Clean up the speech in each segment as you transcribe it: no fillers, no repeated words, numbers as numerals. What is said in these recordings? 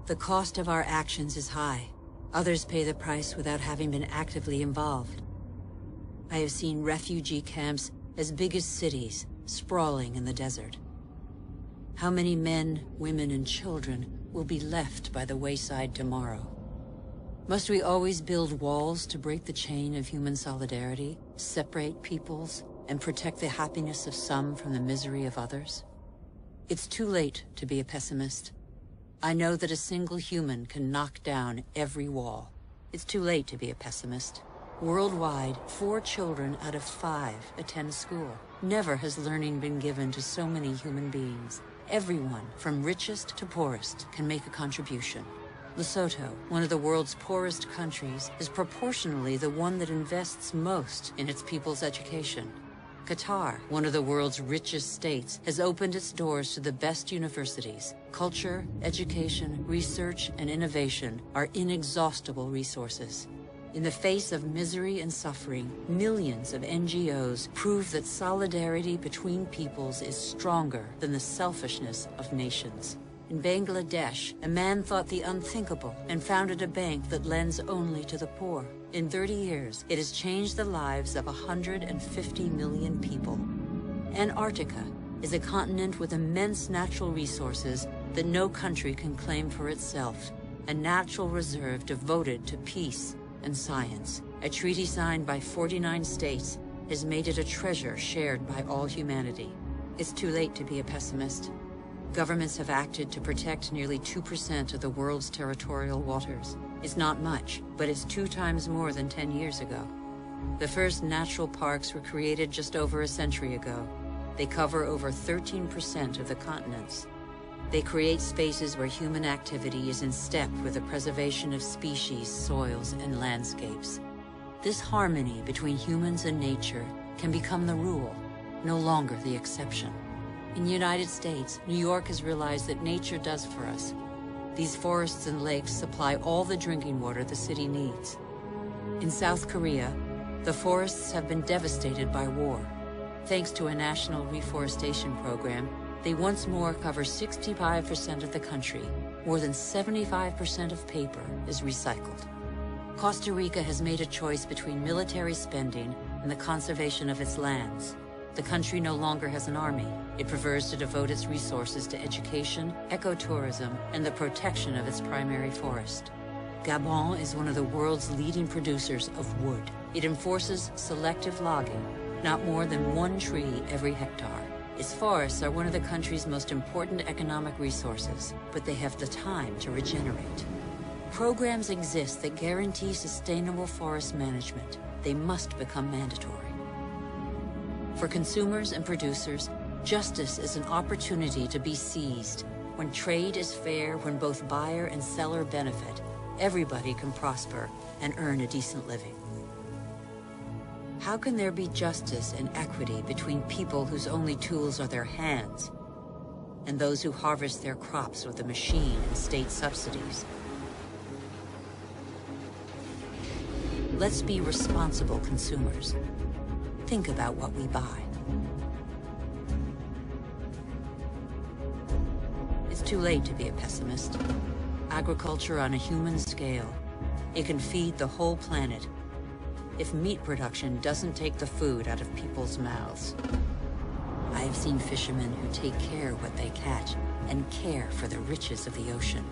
The cost of our actions is high. Others pay the price without having been actively involved. I have seen refugee camps as big as cities, sprawling in the desert. How many men, women, and children will be left by the wayside tomorrow? Must we always build walls to break the chain of human solidarity, separate peoples, and protect the happiness of some from the misery of others? It's too late to be a pessimist. I know that a single human can knock down every wall. It's too late to be a pessimist. Worldwide, 4 children out of 5 attend school. Never has learning been given to so many human beings. Everyone, from richest to poorest, can make a contribution. Lesotho, one of the world's poorest countries, is proportionally the one that invests most in its people's education. Qatar, one of the world's richest states, has opened its doors to the best universities. Culture, education, research, and innovation are inexhaustible resources. In the face of misery and suffering, millions of NGOs prove that solidarity between peoples is stronger than the selfishness of nations. In Bangladesh, a man thought the unthinkable and founded a bank that lends only to the poor. In 30 years, it has changed the lives of 150 million people. Antarctica is a continent with immense natural resources that no country can claim for itself. A natural reserve devoted to peace and science. A treaty signed by 49 states has made it a treasure shared by all humanity. It's too late to be a pessimist. Governments have acted to protect nearly 2% of the world's territorial waters. It's not much, but it's 2 times more than 10 years ago. The first natural parks were created just over a century ago. They cover over 13% of the continents. They create spaces where human activity is in step with the preservation of species, soils, and landscapes. This harmony between humans and nature can become the rule, no longer the exception. In the United States, New York has realized that nature does for us. These forests and lakes supply all the drinking water the city needs. In South Korea, the forests have been devastated by war. Thanks to a national reforestation program, they once more cover 65% of the country. More than 75% of paper is recycled. Costa Rica has made a choice between military spending and the conservation of its lands. The country no longer has an army. It prefers to devote its resources to education, ecotourism, and the protection of its primary forest. Gabon is one of the world's leading producers of wood. It enforces selective logging, not more than 1 tree every hectare. Its forests are one of the country's most important economic resources, but they have the time to regenerate. Programs exist that guarantee sustainable forest management. They must become mandatory. For consumers and producers, justice is an opportunity to be seized. When trade is fair, when both buyer and seller benefit, everybody can prosper and earn a decent living. How can there be justice and equity between people whose only tools are their hands and those who harvest their crops with a machine and state subsidies? Let's be responsible consumers. Think about what we buy. It's too late to be a pessimist. Agriculture on a human scale. It can feed the whole planet if meat production doesn't take the food out of people's mouths. I have seen fishermen who take care of what they catch and care for the riches of the ocean.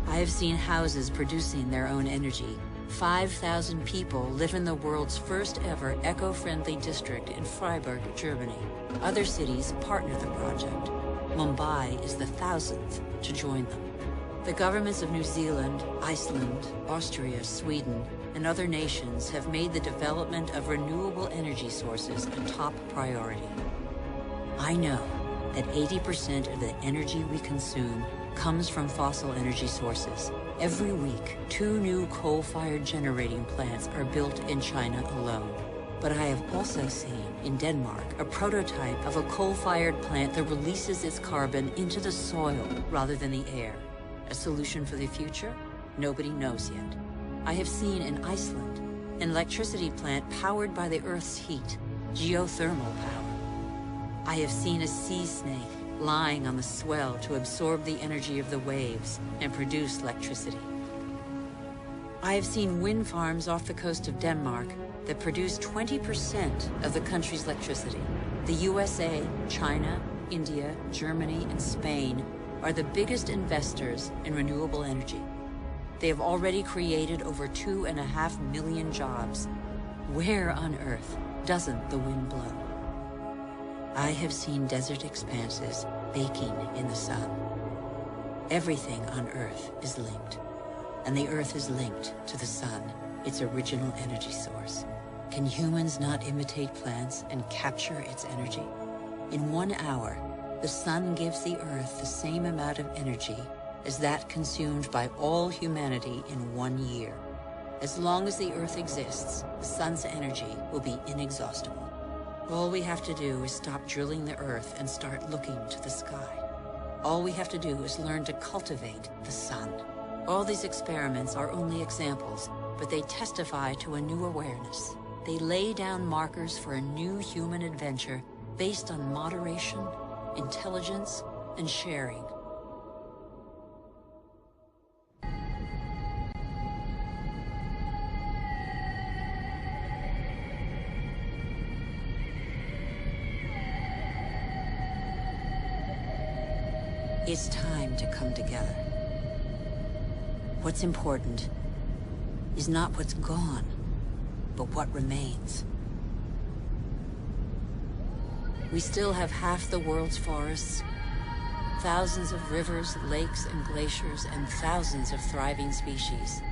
I have seen houses producing their own energy. 5,000 people live in the world's first ever eco-friendly district in Freiburg, Germany. Other cities partner the project. Mumbai is the 1,000th to join them. The governments of New Zealand, Iceland, Austria, Sweden, and other nations have made the development of renewable energy sources a top priority. I know that 80% of the energy we consume comes from fossil energy sources. Every week, 2 new coal-fired generating plants are built in China alone. But I have also seen, in Denmark, a prototype of a coal-fired plant that releases its carbon into the soil rather than the air. A solution for the future? Nobody knows yet. I have seen in Iceland an electricity plant powered by the Earth's heat, geothermal power. I have seen a sea snake lying on the swell to absorb the energy of the waves and produce electricity. I have seen wind farms off the coast of Denmark that produce 20% of the country's electricity. The USA, China, India, Germany, and Spain are the biggest investors in renewable energy. They have already created over 2.5 million jobs. Where on earth doesn't the wind blow? I have seen desert expanses baking in the sun. Everything on Earth is linked, and the Earth is linked to the sun, its original energy source. Can humans not imitate plants and capture its energy? In 1 hour, the sun gives the Earth the same amount of energy as that consumed by all humanity in 1 year. As long as the Earth exists, the sun's energy will be inexhaustible. All we have to do is stop drilling the Earth and start looking to the sky. All we have to do is learn to cultivate the sun. All these experiments are only examples, but they testify to a new awareness. They lay down markers for a new human adventure based on moderation, intelligence, and sharing. It's time to come together. What's important is not what's gone, but what remains. We still have half the world's forests, thousands of rivers, lakes, and glaciers, and thousands of thriving species.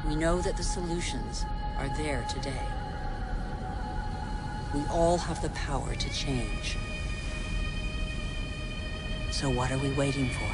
We know that the solutions are there today. We all have the power to change. So what are we waiting for?